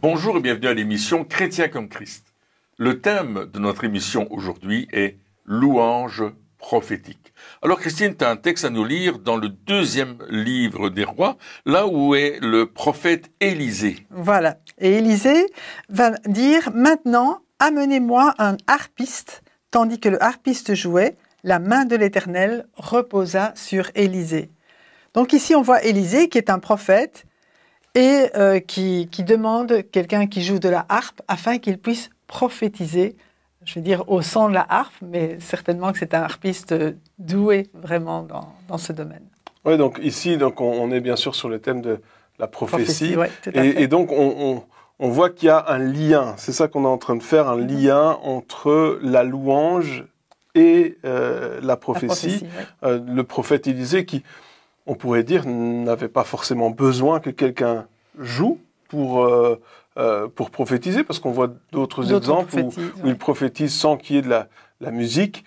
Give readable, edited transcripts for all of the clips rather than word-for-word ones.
Bonjour et bienvenue à l'émission Chrétien comme Christ. Le thème de notre émission aujourd'hui est louange prophétique. Alors Christine, tu as un texte à nous lire dans le 2e livre des rois, là où est le prophète Élisée. Voilà. Et Élisée va dire « Maintenant, amenez-moi un harpiste ». Tandis que le harpiste jouait, la main de l'Éternel reposa sur Élisée. Donc ici, on voit Élisée qui est un prophète et qui demande quelqu'un qui joue de la harpe afin qu'il puisse prophétiser, je veux dire au son de la harpe, mais certainement que c'est un harpiste doué vraiment dans ce domaine. Oui, donc ici, on est bien sûr sur le thème de la prophétie. Ouais, tout à fait. Et donc, on voit qu'il y a un lien. C'est ça qu'on est en train de faire, un lien entre la louange et la prophétie. Ouais. Le prophète Élisée qui, on pourrait dire, n'avait pas forcément besoin que quelqu'un joue pour prophétiser, parce qu'on voit d'autres exemples où il prophétise sans qu'il y ait de la musique.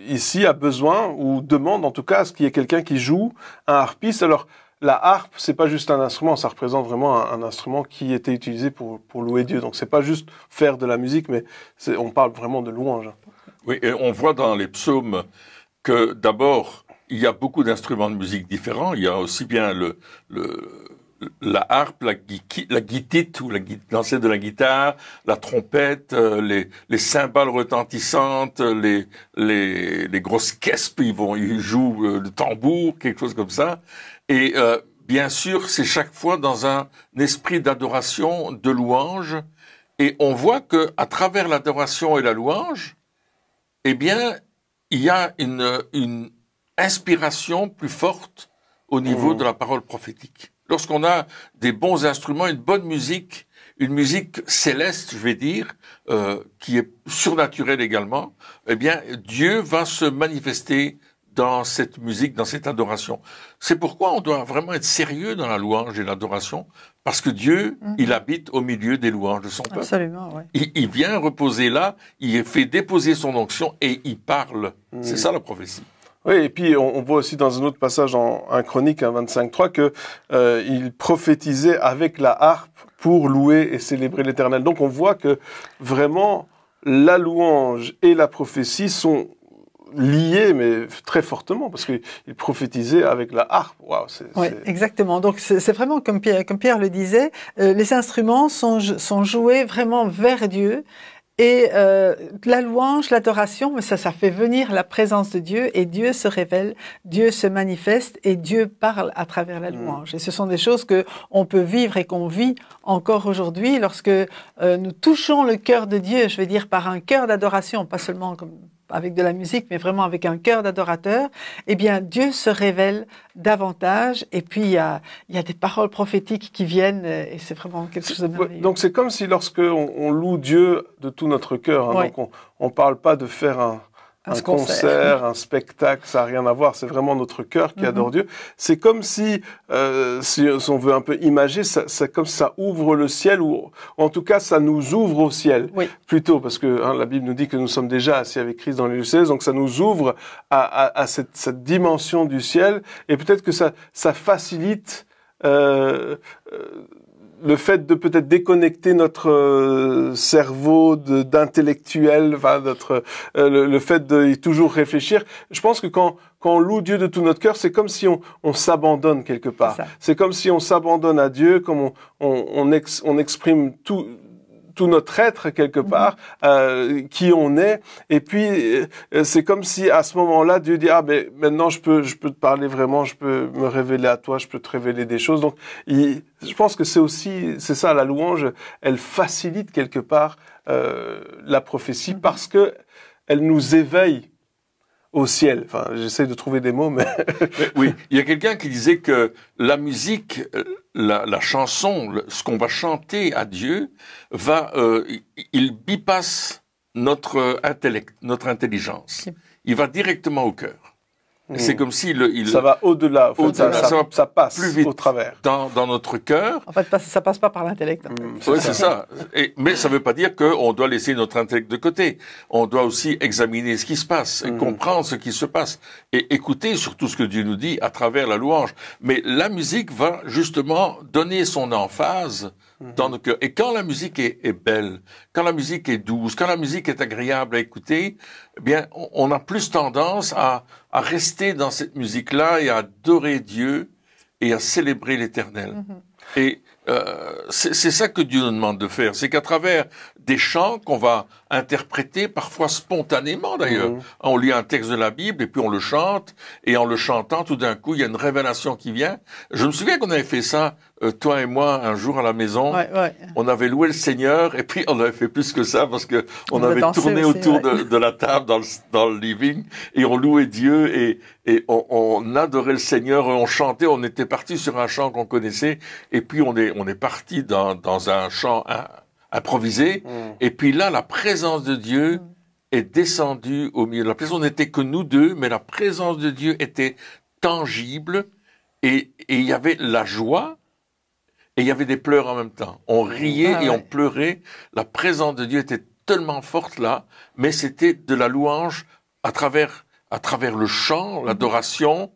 Ici, a besoin, ou demande en tout cas, à ce qu'il y ait quelqu'un qui joue, un harpiste. Alors, la harpe, c'est pas juste un instrument, ça représente vraiment un instrument qui était utilisé pour louer Dieu. Donc, c'est pas juste faire de la musique, mais on parle vraiment de louange. Oui, et on voit dans les psaumes que d'abord, il y a beaucoup d'instruments de musique différents. Il y a aussi bien la harpe, la guitite ou l'ancêtre de la guitare, la trompette, les cymbales retentissantes, les grosses caisses, ils jouent le tambour, quelque chose comme ça. Et bien sûr, c'est chaque fois dans un esprit d'adoration, de louange. Et on voit que à travers l'adoration et la louange, eh bien, il y a une inspiration plus forte au niveau de la parole prophétique. Lorsqu'on a des bons instruments, une bonne musique, une musique céleste, je vais dire, qui est surnaturelle également, eh bien, Dieu va se manifester dans cette musique, dans cette adoration. C'est pourquoi on doit vraiment être sérieux dans la louange et l'adoration, parce que Dieu, il habite au milieu des louanges de son peuple. Absolument, oui. Il vient reposer là, il fait déposer son onction et il parle. C'est ça la prophétie. Oui, et puis on voit aussi dans un autre passage en 1 Chronique 25:3 que il prophétisait avec la harpe pour louer et célébrer l'Éternel. Donc on voit que vraiment la louange et la prophétie sont liés, mais très fortement, parce qu'il prophétisait avec la harpe. Wow, oui, exactement. Donc c'est vraiment comme Pierre le disait, les instruments sont joués vraiment vers Dieu. Et la louange, l'adoration, ça fait venir la présence de Dieu et Dieu se révèle, Dieu se manifeste et Dieu parle à travers la louange. Et ce sont des choses que on peut vivre et qu'on vit encore aujourd'hui lorsque nous touchons le cœur de Dieu, je veux dire par un cœur d'adoration, pas seulement comme avec de la musique, mais vraiment avec un cœur d'adorateur, eh bien, Dieu se révèle davantage, et puis il y a des paroles prophétiques qui viennent, et c'est vraiment quelque chose de merveilleux. Donc c'est comme si lorsque on loue Dieu de tout notre cœur, hein, donc on parle pas de faire un concert, un spectacle, ça n'a rien à voir, c'est vraiment notre cœur qui adore Dieu. C'est comme si on veut un peu imager, c'est comme si ça ouvre le ciel, ou en tout cas ça nous ouvre au ciel, plutôt, parce que la Bible nous dit que nous sommes déjà assis avec Christ dans les lieux célestes, donc ça nous ouvre à cette dimension du ciel, et peut-être que ça facilite le fait de peut-être déconnecter notre cerveau d'intellectuel, enfin le fait de toujours réfléchir. Je pense que quand on loue Dieu de tout notre cœur, c'est comme si on s'abandonne quelque part. C'est comme si on s'abandonne à Dieu, comme on exprime tout notre être quelque part, qui on est, et puis c'est comme si à ce moment-là Dieu dit ben maintenant je peux te parler vraiment, je peux me révéler à toi, je peux te révéler des choses. Donc je pense que c'est ça, la louange, elle facilite quelque part la prophétie parce que elle nous éveille au ciel. Enfin, j'essaie de trouver des mots, mais... Oui, il y a quelqu'un qui disait que la musique, la chanson, ce qu'on va chanter à Dieu, il bypasse notre intellect, notre intelligence. Il va directement au cœur. C'est comme si ça va au-delà. Ça passe plus vite au travers. Dans notre cœur. En fait, ça passe pas par l'intellect. Oui, c'est ça. Mais ça veut pas dire qu'on doit laisser notre intellect de côté. On doit aussi examiner ce qui se passe, et comprendre ce qui se passe, et écouter surtout ce que Dieu nous dit à travers la louange. Mais la musique va justement donner son emphase dans nos cœurs. Et quand la musique est belle, quand la musique est douce, quand la musique est agréable à écouter, eh bien, on a plus tendance à rester dans cette musique-là et à adorer Dieu et à célébrer l'Éternel. Et c'est ça que Dieu nous demande de faire. C'est qu'à travers des chants qu'on va interpréter, parfois spontanément d'ailleurs. On lit un texte de la Bible et puis on le chante. Et en le chantant, tout d'un coup, il y a une révélation qui vient. Je me souviens qu'on avait fait ça, toi et moi, un jour à la maison. Ouais. On avait loué le Seigneur et puis on avait fait plus que ça parce que on avait tourné aussi, autour de la table dans le living et on louait Dieu et on adorait le Seigneur et on chantait. On était parti sur un chant qu'on connaissait et puis on est parti dans un chant improvisé. Et puis là, la présence de Dieu est descendue au milieu de la pièce. On n'était que nous deux, mais la présence de Dieu était tangible et il y avait la joie et il y avait des pleurs en même temps. On riait et on pleurait. La présence de Dieu était tellement forte là, mais c'était de la louange à travers le chant, l'adoration.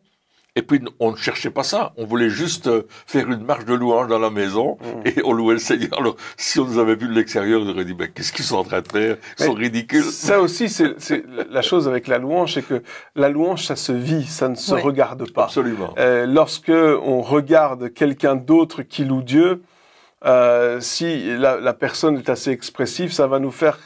Et puis, on ne cherchait pas ça. On voulait juste faire une marche de louange dans la maison et on louait le Seigneur. Alors, si on nous avait vu de l'extérieur, on aurait dit, ben, qu'est-ce qu'ils sont en train de faire? Ils sont ridicules. Ça aussi, c'est la chose avec la louange, c'est que la louange, ça se vit, ça ne se regarde pas. Absolument. Lorsque on regarde quelqu'un d'autre qui loue Dieu, si la personne est assez expressive, ça va nous faire...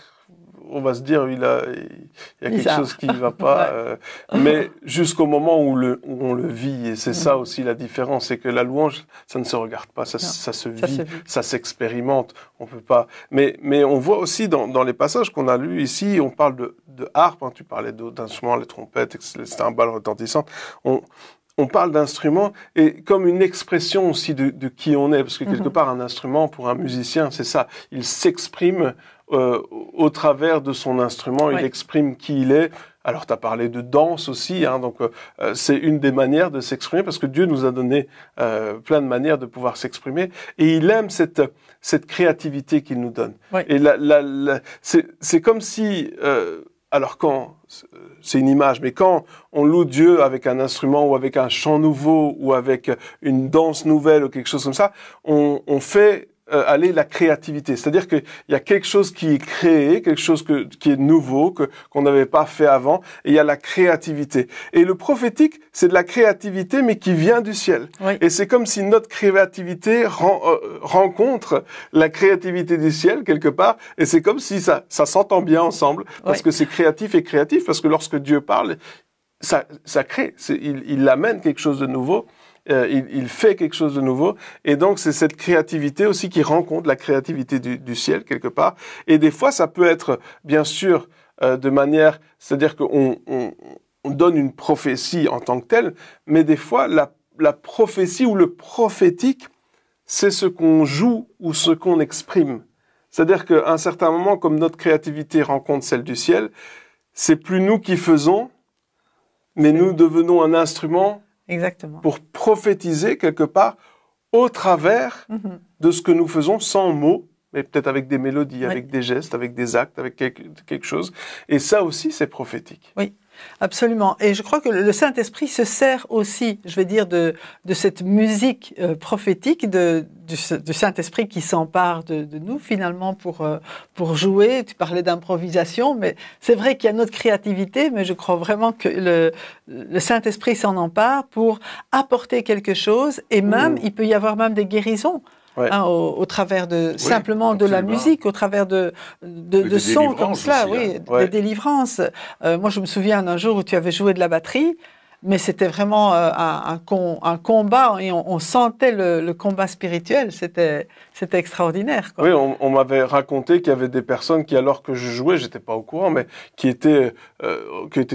On va se dire, il y a quelque chose qui ne va pas. Mais jusqu'au moment où on le vit, et c'est ça aussi la différence, c'est que la louange, ça ne se regarde pas, ça se vit, ça s'expérimente. On peut pas. Mais on voit aussi dans les passages qu'on a lus ici, on parle de harpe, hein, tu parlais d'instruments, les trompettes, les cymbales retentissantes. On parle d'instruments et comme une expression aussi de qui on est, parce que quelque part un instrument pour un musicien, c'est ça, il s'exprime au travers de son instrument, il exprime qui il est. Alors, tu as parlé de danse aussi, hein, donc c'est une des manières de s'exprimer, parce que Dieu nous a donné plein de manières de pouvoir s'exprimer, et il aime cette créativité qu'il nous donne. Et c'est comme si, alors quand, c'est une image, mais quand on loue Dieu avec un instrument ou avec un chant nouveau ou avec une danse nouvelle ou quelque chose comme ça, on fait aller la créativité. C'est-à-dire qu'il y a quelque chose qui est créé, quelque chose qui est nouveau, qu'on n'avait pas fait avant, et il y a la créativité. Et le prophétique, c'est de la créativité, mais qui vient du ciel. Et c'est comme si notre créativité rencontre la créativité du ciel, quelque part, et c'est comme si ça s'entend bien ensemble, parce que c'est créatif et créatif, parce que lorsque Dieu parle, ça crée, il amène quelque chose de nouveau, il fait quelque chose de nouveau, et donc c'est cette créativité aussi qui rencontre la créativité du ciel quelque part. Et des fois, ça peut être bien sûr de manière, c'est-à-dire qu'on donne une prophétie en tant que telle, mais des fois la prophétie ou le prophétique, c'est ce qu'on joue ou ce qu'on exprime. C'est-à-dire qu'à un certain moment, comme notre créativité rencontre celle du ciel, c'est plus nous qui faisons, mais nous devenons un instrument. Exactement. Pour prophétiser quelque part au travers de ce que nous faisons sans mots, mais peut-être avec des mélodies, avec des gestes, avec des actes, avec quelque chose. Et ça aussi, c'est prophétique. Oui, absolument. Et je crois que le Saint-Esprit se sert aussi, je vais dire, de cette musique prophétique, du Saint-Esprit qui s'empare de nous finalement pour jouer. Tu parlais d'improvisation, mais c'est vrai qu'il y a notre créativité, mais je crois vraiment que le Saint-Esprit s'en empare pour apporter quelque chose, et même, il peut y avoir même des guérisons. Hein, au travers simplement de la musique, au travers de sons comme cela, aussi, des délivrances. Moi, je me souviens d'un jour où tu avais joué de la batterie, mais c'était vraiment un combat, et on sentait le combat spirituel. C'était extraordinaire, quoi. Oui, on m'avait raconté qu'il y avait des personnes qui, alors que je jouais, j'étais pas au courant, mais qui étaient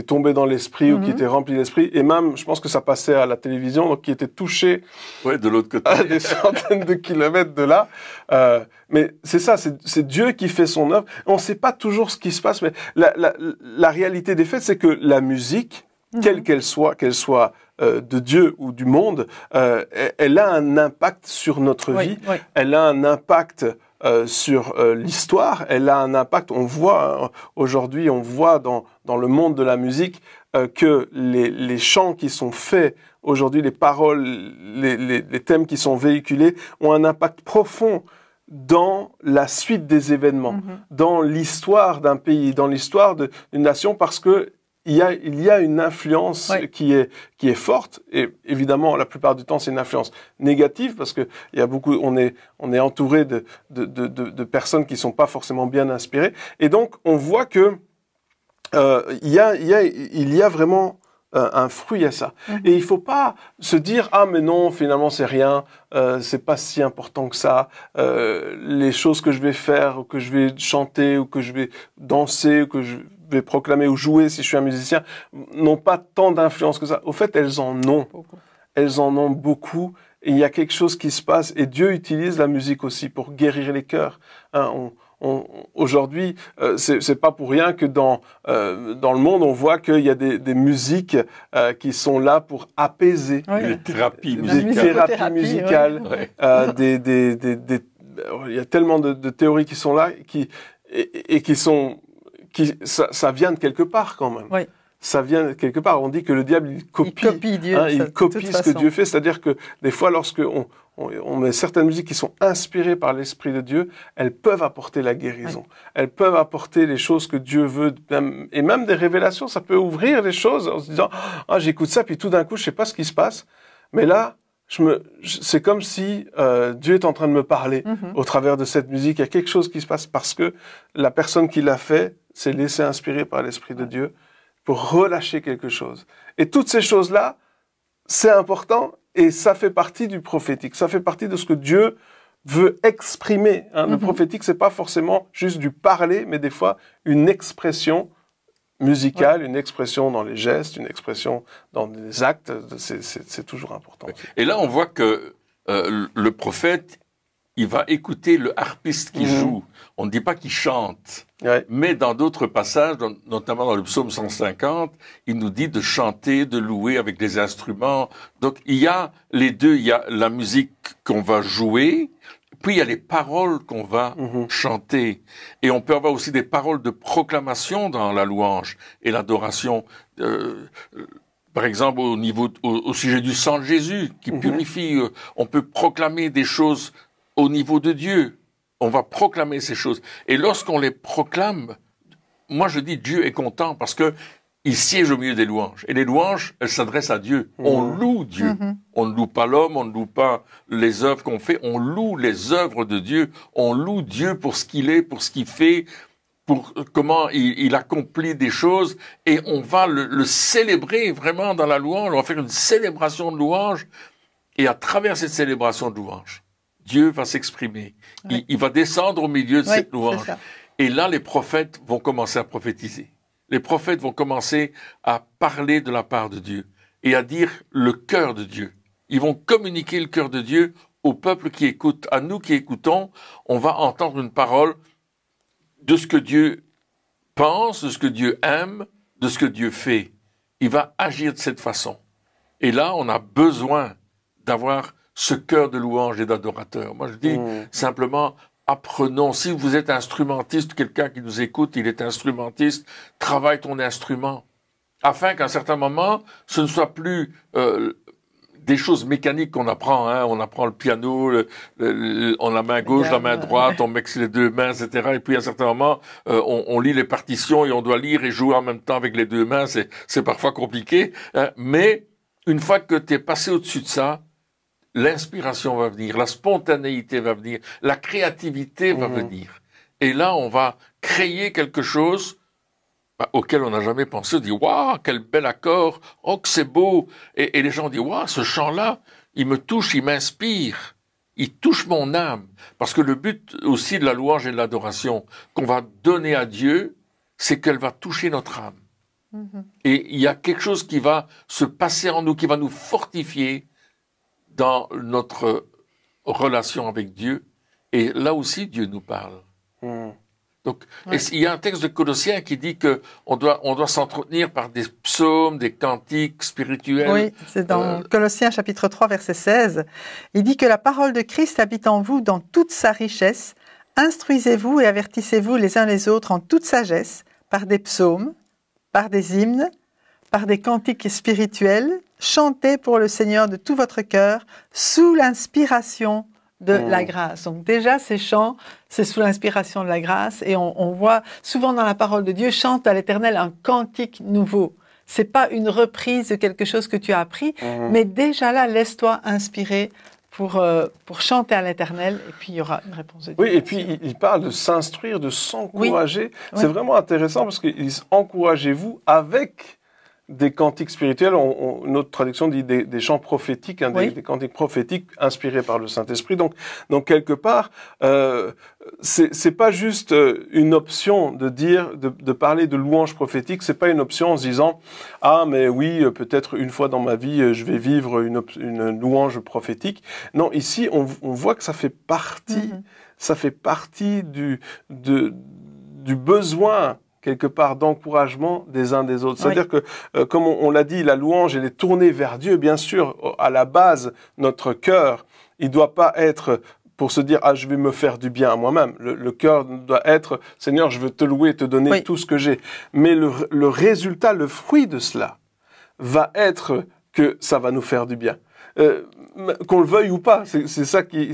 tombées dans l'esprit ou qui étaient remplies d'esprit, et même, je pense que ça passait à la télévision, donc qui étaient touchés de l'autre côté, à des centaines de kilomètres de là. Mais c'est ça, c'est Dieu qui fait son œuvre. On ne sait pas toujours ce qui se passe, mais la réalité des faits, c'est que la musique, quelle qu'elle soit de Dieu ou du monde, elle a un impact sur notre vie, elle a un impact sur l'histoire, elle a un impact, on voit aujourd'hui, on voit dans le monde de la musique que les chants qui sont faits aujourd'hui, les paroles, les thèmes qui sont véhiculés ont un impact profond dans la suite des événements, dans l'histoire d'un pays, dans l'histoire d'une nation, parce que il y a une influence qui est forte, et évidemment la plupart du temps c'est une influence négative parce que il y a beaucoup, on est entouré de personnes qui sont pas forcément bien inspirées, et donc on voit que il y a vraiment un fruit à ça. Et il faut pas se dire ah mais non, finalement c'est rien, c'est pas si important que ça, les choses que je vais faire, ou que je vais chanter, ou que je vais danser, ou que je vais proclamer ou jouer si je suis un musicien, n'ont pas tant d'influence que ça. Au fait, elles en ont. Elles en ont beaucoup. Et il y a quelque chose qui se passe. Et Dieu utilise la musique aussi pour guérir les cœurs. Hein, aujourd'hui, c'est pas pour rien que dans le monde, on voit qu'il y a des musiques qui sont là pour apaiser. Des thérapies musicales. Des thérapies musicales. Il y a tellement de théories qui sont là, et qui sont... ça vvient de quelque part quand même. Ça vient de quelque part. On dit que le diable, il copie Dieu. Il copie ce que Dieu fait. C'est-à-dire que des fois, lorsque on met certaines musiques qui sont inspirées par l'Esprit de Dieu, elles peuvent apporter la guérison. Elles peuvent apporter les choses que Dieu veut, et même des révélations. Ça peut ouvrir les choses en se disant « Ah, j'écoute ça, puis tout d'un coup, je sais pas ce qui se passe. » Mais là, c'est comme si Dieu est en train de me parler au travers de cette musique. Il y a quelque chose qui se passe parce que la personne qui l'a fait s'est laissée inspirer par l'Esprit de Dieu pour relâcher quelque chose. Et toutes ces choses-là, c'est important, et ça fait partie du prophétique. Ça fait partie de ce que Dieu veut exprimer. Le prophétique, c'est pas forcément juste du parler, mais des fois une expression musicale, une expression dans les gestes, une expression dans les actes. C'est toujours important. Et là, on voit que le prophète, il va écouter le harpiste qui joue. On ne dit pas qu'il chante. Mais dans d'autres passages, notamment dans le psaume 150, il nous dit de chanter, de louer avec les instruments. Donc, il y a les deux. Il y a la musique qu'on va jouer, puis il y a les paroles qu'on va chanter. Et on peut avoir aussi des paroles de proclamation dans la louange et l'adoration. Par exemple, au sujet du sang de Jésus, qui purifie, on peut proclamer des choses au niveau de Dieu. On va proclamer ces choses. Et lorsqu'on les proclame, moi je dis Dieu est content parce que il siège au milieu des louanges. Et les louanges, elles s'adressent à Dieu. On loue Dieu. On ne loue pas l'homme, on ne loue pas les œuvres qu'on fait, on loue les œuvres de Dieu. On loue Dieu pour ce qu'il est, pour ce qu'il fait, pour comment il accomplit des choses. Et on va le célébrer vraiment dans la louange. On va faire une célébration de louange. Et à travers cette célébration de louange, Dieu va s'exprimer. Il va descendre au milieu de cette louange. Et là, les prophètes vont commencer à prophétiser. Les prophètes vont commencer à parler de la part de Dieu et à dire le cœur de Dieu. Ils vont communiquer le cœur de Dieu au peuple qui écoute. À nous qui écoutons, on va entendre une parole de ce que Dieu pense, de ce que Dieu aime, de ce que Dieu fait. Il va agir de cette façon. Et là, on a besoin d'avoir ce cœur de louange et d'adorateur. Moi, je dis simplement, apprenons. Si vous êtes instrumentiste, quelqu'un qui nous écoute, il est instrumentiste, travaille ton instrument. Afin qu'à un certain moment, ce ne soit plus des choses mécaniques qu'on apprend. On apprend le piano, on la main gauche, la main droite, on mixe les deux mains, etc. Et puis à un certain moment, on lit les partitions et on doit lire et jouer en même temps avec les deux mains. C'est parfois compliqué. Mais une fois que tu es passé au-dessus de ça, l'inspiration va venir, la spontanéité va venir, la créativité va venir. Et là, on va créer quelque chose auquel on n'a jamais pensé. On dit, waouh, quel bel accord, oh, que c'est beau. Et les gens disent, waouh, ce chant-là, il me touche, il m'inspire, il touche mon âme. Parce que le but aussi de la louange et de l'adoration qu'on va donner à Dieu, c'est qu'elle va toucher notre âme. Et il y a quelque chose qui va se passer en nous, qui va nous fortifier dans notre relation avec Dieu. Et là aussi, Dieu nous parle. Donc, il y a un texte de Colossiens qui dit que on doit s'entretenir par des psaumes, des cantiques spirituels. Oui, c'est dans Colossiens chapitre 3, verset 16. Il dit que la parole de Christ habite en vous dans toute sa richesse. Instruisez-vous et avertissez-vous les uns les autres en toute sagesse, par des psaumes, par des hymnes, par des cantiques spirituels, chantez pour le Seigneur de tout votre cœur, sous l'inspiration de la grâce. Donc déjà, ces chants, c'est sous l'inspiration de la grâce. Et on voit souvent dans la parole de Dieu, chante à l'Éternel un cantique nouveau. C'est pas une reprise de quelque chose que tu as appris, mais déjà là, laisse-toi inspirer pour chanter à l'Éternel, et puis il y aura une réponse de Dieu. Oui, et puis il parle de s'instruire, de s'encourager. Oui. C'est vraiment intéressant parce qu'il dit « encouragez-vous avec » des cantiques spirituels, notre traduction dit des chants prophétiques, hein, des cantiques prophétiques inspirés par le Saint-Esprit. Donc quelque part, c'est pas juste une option de dire, de parler de louange prophétique. C'est pas une option en se disant ah mais oui peut-être une fois dans ma vie je vais vivre une louange prophétique. Non, ici on voit que ça fait partie du besoin quelque part d'encouragement des uns des autres. C'est-à-dire que, comme on l'a dit, la louange, elle est tournée vers Dieu. Bien sûr, à la base, notre cœur, il doit pas être pour se dire « Ah, je vais me faire du bien à moi-même ». Le cœur doit être « Seigneur, je veux te louer, te donner tout ce que j'ai ». Mais le résultat, le fruit de cela, va être que ça va nous faire du bien. Qu'on le veuille ou pas, c'est ça qui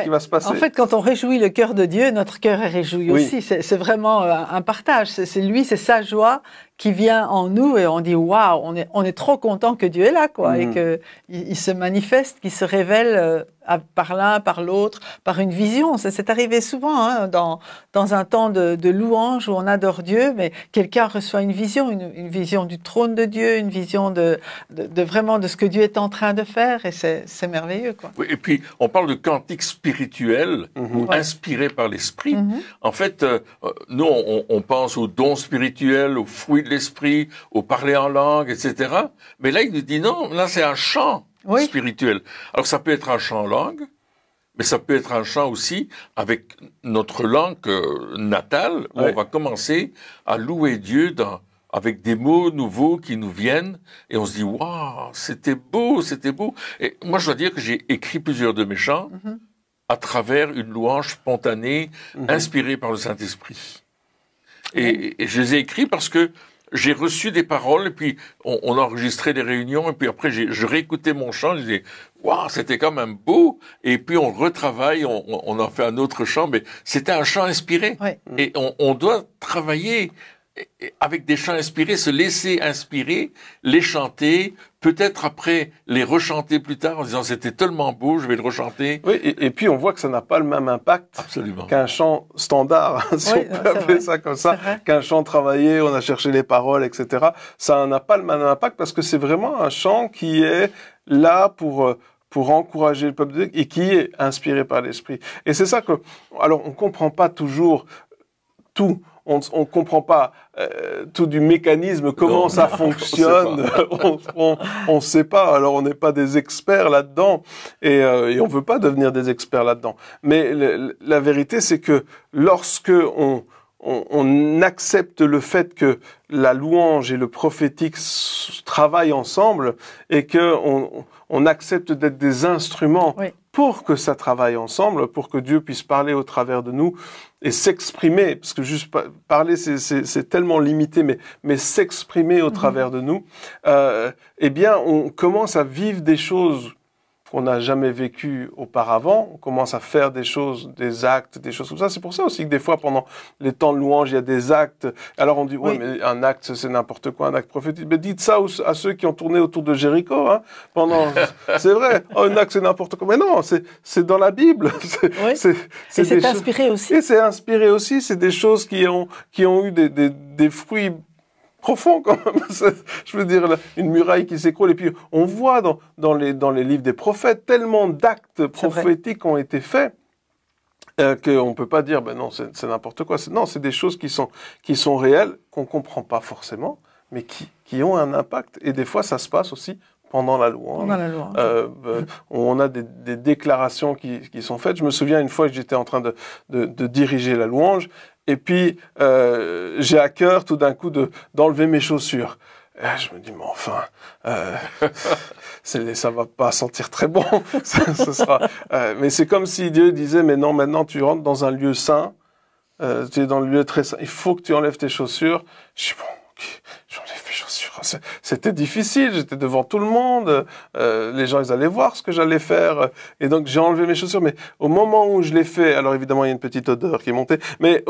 va se passer. En fait, quand on réjouit le cœur de Dieu, notre cœur est réjoui aussi. C'est vraiment un partage. C'est sa joie qui vient en nous et on dit waouh, on est trop content que Dieu est là, quoi, et que il se manifeste, qu'il se révèle par l'un, par l'autre, par une vision. C'est arrivé souvent hein, dans un temps de louange où on adore Dieu, mais quelqu'un reçoit une vision du trône de Dieu, une vision de vraiment de ce que Dieu est en train de faire, et c'est merveilleux, quoi. Oui, et puis on parle de cantiques spirituels inspirés par l'Esprit. En fait, nous on pense aux dons spirituels, aux fruits de l'Esprit, au parler en langue, etc. Mais là, il nous dit non, là c'est un chant spirituel. Alors ça peut être un chant en langue, mais ça peut être un chant aussi avec notre langue natale, où on va commencer à louer Dieu avec des mots nouveaux qui nous viennent, et on se dit waouh, c'était beau, c'était beau. Et moi, je dois dire que j'ai écrit plusieurs de mes chants à travers une louange spontanée, inspirée par le Saint-Esprit. Et je les ai écrits parce que j'ai reçu des paroles, et puis on enregistrait des réunions, et puis après je réécoutais mon chant, je disais waouh, c'était quand même beau, et puis on retravaille, on en fait un autre chant, mais c'était un chant inspiré. Et on doit travailler avec des chants inspirés, se laisser inspirer, les chanter, peut-être après les rechanter plus tard en disant c'était tellement beau, je vais le rechanter. Oui, et puis on voit que ça n'a pas le même impact qu'un chant standard, si on peut appeler ça comme ça, qu'un chant travaillé, on a cherché les paroles, etc. Ça n'a pas le même impact parce que c'est vraiment un chant qui est là pour encourager le peuple de Dieu et qui est inspiré par l'Esprit. Et c'est ça que, alors on comprend pas toujours tout. On comprend pas tout du mécanisme, comment ça fonctionne. On sait pas. Alors on n'est pas des experts là-dedans et on veut pas devenir des experts là-dedans. Mais la vérité, c'est que lorsque on accepte le fait que la louange et le prophétique travaillent ensemble et que on accepte d'être des instruments pour que ça travaille ensemble, pour que Dieu puisse parler au travers de nous et s'exprimer, parce que juste parler c'est tellement limité, mais s'exprimer au travers de nous, eh bien on commence à vivre des choses qu'on n'a jamais vécu auparavant, on commence à faire des choses, des actes, des choses comme ça. C'est pour ça aussi que des fois, pendant les temps de louange, il y a des actes. Alors on dit, ouais, mais un acte, c'est n'importe quoi, un acte prophétique. Mais dites ça à ceux qui ont tourné autour de Jéricho, hein, c'est vrai, un acte, c'est n'importe quoi. Mais non, c'est dans la Bible. C'est inspiré aussi. Et c'est inspiré aussi, c'est des choses qui ont eu des fruits profond quand même. Je veux dire, une muraille qui s'écroule. Et puis, on voit dans les livres des prophètes tellement d'actes prophétiques ont été faits qu'on peut pas dire, ben non, c'est n'importe quoi. Non, c'est des choses qui sont réelles, qu'on comprend pas forcément, mais qui ont un impact. Et des fois, ça se passe aussi pendant la louange. On a des déclarations qui sont faites. Je me souviens une fois que j'étais en train de diriger la louange, et puis j'ai à cœur tout d'un coup d'enlever mes chaussures. Et je me dis, mais enfin, ça va pas sentir très bon. Ce sera, mais c'est comme si Dieu disait, mais non, maintenant tu rentres dans un lieu saint, tu es dans le lieu très saint, il faut que tu enlèves tes chaussures. Je dis, bon, j'enlève mes chaussures. C'était difficile, j'étais devant tout le monde, les gens, ils allaient voir ce que j'allais faire, et donc j'ai enlevé mes chaussures, mais au moment où je l'ai fait, alors évidemment, il y a une petite odeur qui est montée, mais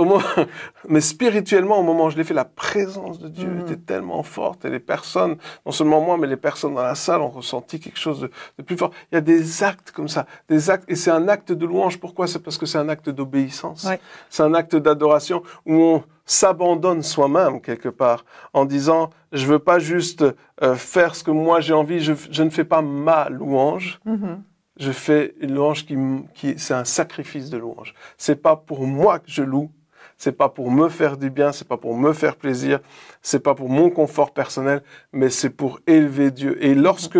mais spirituellement, au moment où je l'ai fait, la présence de Dieu était tellement forte, et les personnes, non seulement moi, mais les personnes dans la salle ont ressenti quelque chose de plus fort. Il y a des actes comme ça, des actes, et c'est un acte de louange. Pourquoi? C'est parce que c'est un acte d'obéissance. Ouais. C'est un acte d'adoration où on s'abandonne soi-même quelque part en disant je veux pas juste faire ce que moi j'ai envie, je ne fais pas ma louange, je fais une louange qui c'est un sacrifice de louange. C'est pas pour moi que je loue, c'est pas pour me faire du bien, c'est pas pour me faire plaisir, c'est pas pour mon confort personnel, mais c'est pour élever Dieu. Et lorsque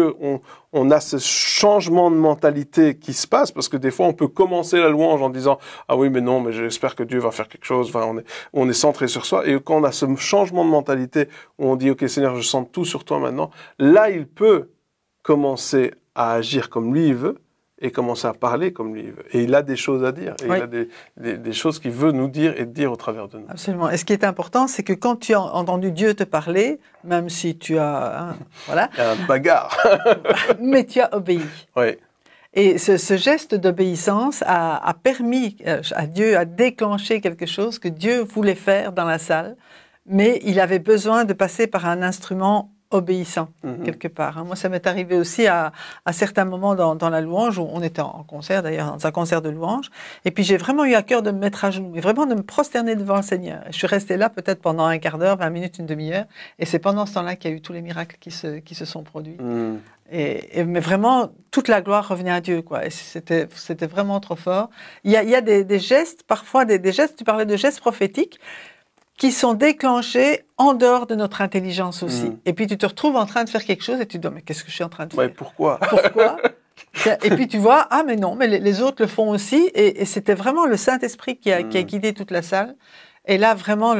on a ce changement de mentalité qui se passe, parce que des fois on peut commencer la louange en disant ah oui mais non mais j'espère que Dieu va faire quelque chose, enfin on est centré sur soi, et quand on a ce changement de mentalité où on dit ok Seigneur je sens tout sur toi maintenant, là il peut commencer à agir comme lui il veut et commencer à parler comme lui il veut. Et il a des choses à dire, et il a des choses qu'il veut nous dire et dire au travers de nous. Absolument. Et ce qui est important, c'est que quand tu as entendu Dieu te parler, même si tu as... voilà. Il y a un bagarre. Mais tu as obéi. Oui. Et ce geste d'obéissance a permis à Dieu à déclencher quelque chose que Dieu voulait faire dans la salle, mais il avait besoin de passer par un instrument obéissant, quelque part. Moi, ça m'est arrivé aussi à certains moments dans la louange, où on était en concert, d'ailleurs, dans un concert de louange, et puis j'ai vraiment eu à cœur de me mettre à genoux, et vraiment de me prosterner devant le Seigneur. Je suis restée là peut-être pendant un quart d'heure, 20 minutes, une demi-heure, et c'est pendant ce temps-là qu'il y a eu tous les miracles qui se sont produits. Mais vraiment, toute la gloire revenait à Dieu, quoi. Et c'était vraiment trop fort. Il y a des gestes, parfois des gestes, tu parlais de gestes prophétiques, qui sont déclenchés en dehors de notre intelligence aussi. Et puis tu te retrouves en train de faire quelque chose et tu te dis, mais qu'est-ce que je suis en train de faire? Pourquoi? Et puis tu vois, ah mais non, mais les autres le font aussi. Et c'était vraiment le Saint-Esprit qui a guidé toute la salle. Et là, vraiment,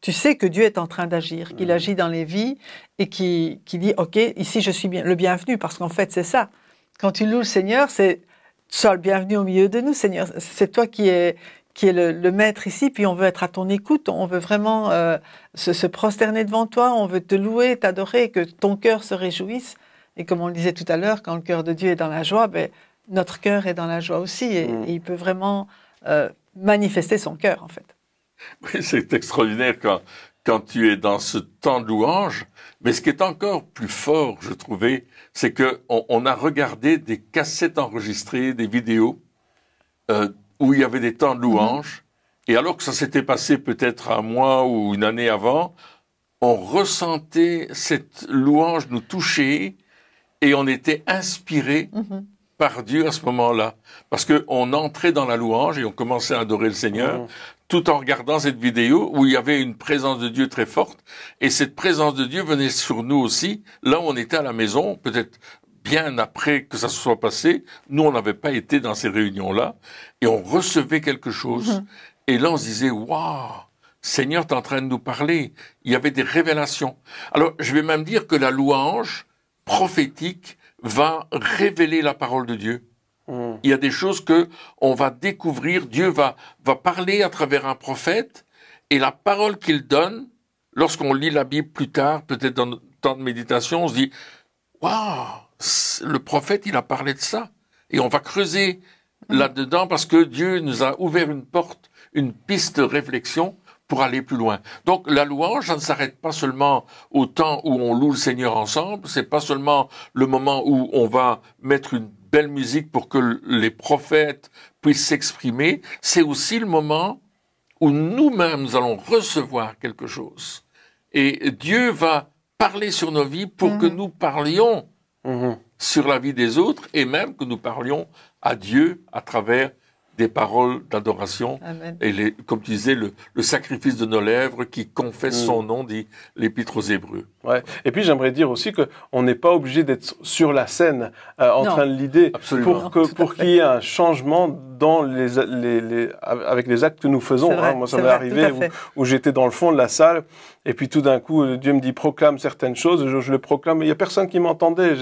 tu sais que Dieu est en train d'agir, qu'il agit dans les vies et qui dit, ok, ici je suis le bienvenu, parce qu'en fait c'est ça. Quand tu loues le Seigneur, c'est sois le bienvenu au milieu de nous, Seigneur. C'est toi qui es le maître ici, puis on veut être à ton écoute, on veut vraiment se prosterner devant toi, on veut te louer, t'adorer, que ton cœur se réjouisse. Et comme on le disait tout à l'heure, quand le cœur de Dieu est dans la joie, ben, notre cœur est dans la joie aussi, et il peut vraiment manifester son cœur, en fait. Oui, c'est extraordinaire quand tu es dans ce temps de louange, mais ce qui est encore plus fort, je trouvais, c'est qu'on a regardé des cassettes enregistrées, des vidéos, où il y avait des temps de louange, et alors que ça s'était passé peut-être un mois ou une année avant, on ressentait cette louange nous toucher, et on était inspiré par Dieu à ce moment-là. Parce qu'on entrait dans la louange et on commençait à adorer le Seigneur, tout en regardant cette vidéo où il y avait une présence de Dieu très forte, et cette présence de Dieu venait sur nous aussi, là où on était à la maison, peut-être bien après que ça se soit passé, nous on n'avait pas été dans ces réunions-là, et on recevait quelque chose, et là on se disait, waouh, Seigneur, t'es en train de nous parler, il y avait des révélations. Alors je vais même dire que la louange prophétique va révéler la parole de Dieu. Il y a des choses que on va découvrir, Dieu va parler à travers un prophète, et la parole qu'il donne, lorsqu'on lit la Bible plus tard, peut-être dans notre temps de méditation, on se dit, waouh, le prophète, il a parlé de ça. Et on va creuser là-dedans parce que Dieu nous a ouvert une porte, une piste de réflexion pour aller plus loin. Donc la louange, ça ne s'arrête pas seulement au temps où on loue le Seigneur ensemble, c'est pas seulement le moment où on va mettre une belle musique pour que les prophètes puissent s'exprimer, c'est aussi le moment où nous-mêmes nous allons recevoir quelque chose. Et Dieu va parler sur nos vies pour que nous parlions sur la vie des autres, et même que nous parlions à Dieu à travers des paroles d'adoration. Amen. Et comme tu disais, le sacrifice de nos lèvres qui confesse son nom, dit l'Épître aux Hébreux. Ouais. Et puis j'aimerais dire aussi qu'on n'est pas obligé d'être sur la scène en train de l'idée pour qu'il y ait un changement dans avec les actes que nous faisons. Vrai, Moi, ça m'est vrai, arrivé où j'étais dans le fond de la salle et puis tout d'un coup, Dieu me dit proclame certaines choses. Je le proclame, mais il y a personne qui m'entendait.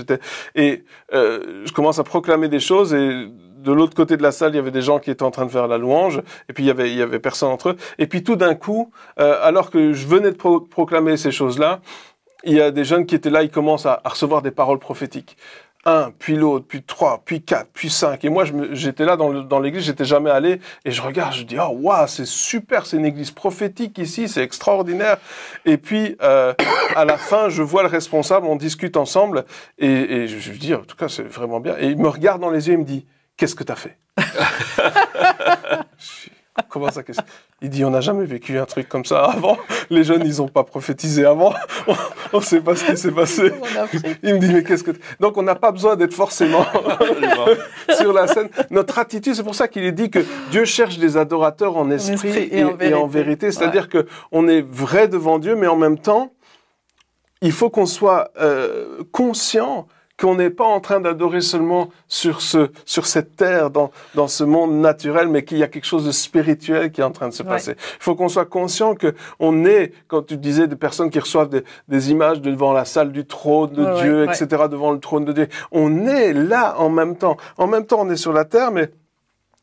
Je commence à proclamer des choses et de l'autre côté de la salle, il y avait des gens qui étaient en train de faire la louange, et puis il y avait personne entre eux. Et puis tout d'un coup, alors que je venais de proclamer ces choses-là, il y a des jeunes qui étaient là, ils commencent à recevoir des paroles prophétiques. Un, puis l'autre, puis 3, puis 4, puis 5. Et moi, j'étais là dans l'église, j'étais jamais allé, et je regarde, je dis, oh, waouh, c'est super, c'est une église prophétique ici, c'est extraordinaire. Et puis, à la fin, je vois le responsable, on discute ensemble, et je lui dis, en tout cas, c'est vraiment bien. Et il me regarde dans les yeux, il me dit, qu'est-ce que t'as fait? Comment ça, il dit, on n'a jamais vécu un truc comme ça avant. Les jeunes, ils n'ont pas prophétisé avant. On ne sait pas ce qui s'est passé. Il me dit, mais qu'est-ce que... Donc, on n'a pas besoin d'être forcément sur la scène. Notre attitude, c'est pour ça qu'il est dit que Dieu cherche des adorateurs en esprit et en vérité. C'est-à-dire que on est vrai devant Dieu, mais en même temps, il faut qu'on soit conscient qu'on n'est pas en train d'adorer seulement sur cette terre, dans ce monde naturel, mais qu'il y a quelque chose de spirituel qui est en train de se passer. Il faut qu'on soit conscient que on est, quand tu disais des personnes qui reçoivent des images devant la salle du trône de Dieu, etc., devant le trône de Dieu, on est là en même temps. En même temps, on est sur la terre, mais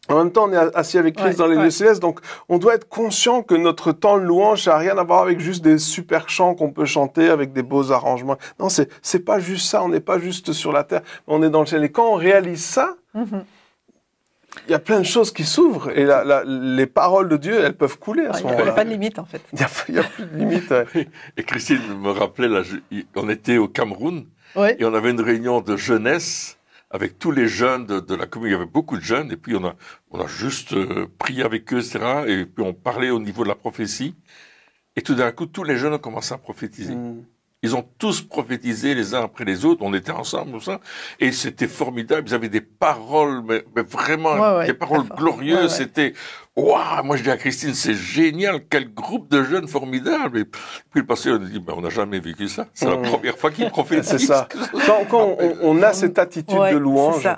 en même temps, on est assis avec Christ dans les lieux célestes, donc on doit être conscient que notre temps de louange, ça n'a rien à voir avec juste des super chants qu'on peut chanter avec des beaux arrangements. Non, c'est pas juste ça, on n'est pas juste sur la terre, on est dans le ciel. Et quand on réalise ça, il y a plein de choses qui s'ouvrent, et les paroles de Dieu, elles peuvent couler à ce moment-là. Il n'y a pas de limite, en fait. Il n'y a plus de limite. Et Christine me rappelait, là, on était au Cameroun, et on avait une réunion de jeunesse, avec tous les jeunes de la commune. Il y avait beaucoup de jeunes, et puis on a juste prié avec eux, etc. Et puis on parlait au niveau de la prophétie. Et tout d'un coup, tous les jeunes ont commencé à prophétiser. Ils ont tous prophétisé les uns après les autres. On était ensemble, tout ça. Et c'était formidable. Ils avaient des paroles, mais vraiment, des paroles glorieuses. C'était, waouh! Moi, je dis à Christine, c'est génial. Quel groupe de jeunes formidables. Et puis le pasteur nous dit, on n'a jamais vécu ça. C'est la première fois qu'ils prophétisent. C'est ça. Quand on a cette attitude de louange,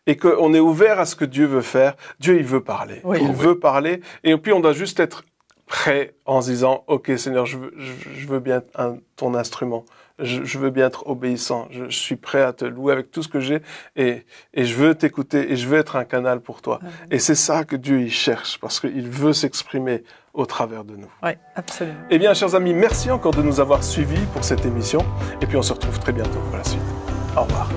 et qu'on est ouvert à ce que Dieu veut faire, Dieu, il veut parler. Il veut parler. Et puis, on doit juste être prêt en se disant, OK, Seigneur, je veux bien ton instrument. Je veux bien être obéissant. Je suis prêt à te louer avec tout ce que j'ai et je veux t'écouter et je veux être un canal pour toi. Et c'est ça que Dieu, il cherche parce qu'il veut s'exprimer au travers de nous. Oui, absolument. Eh bien, chers amis, merci encore de nous avoir suivis pour cette émission et puis on se retrouve très bientôt pour la suite. Au revoir.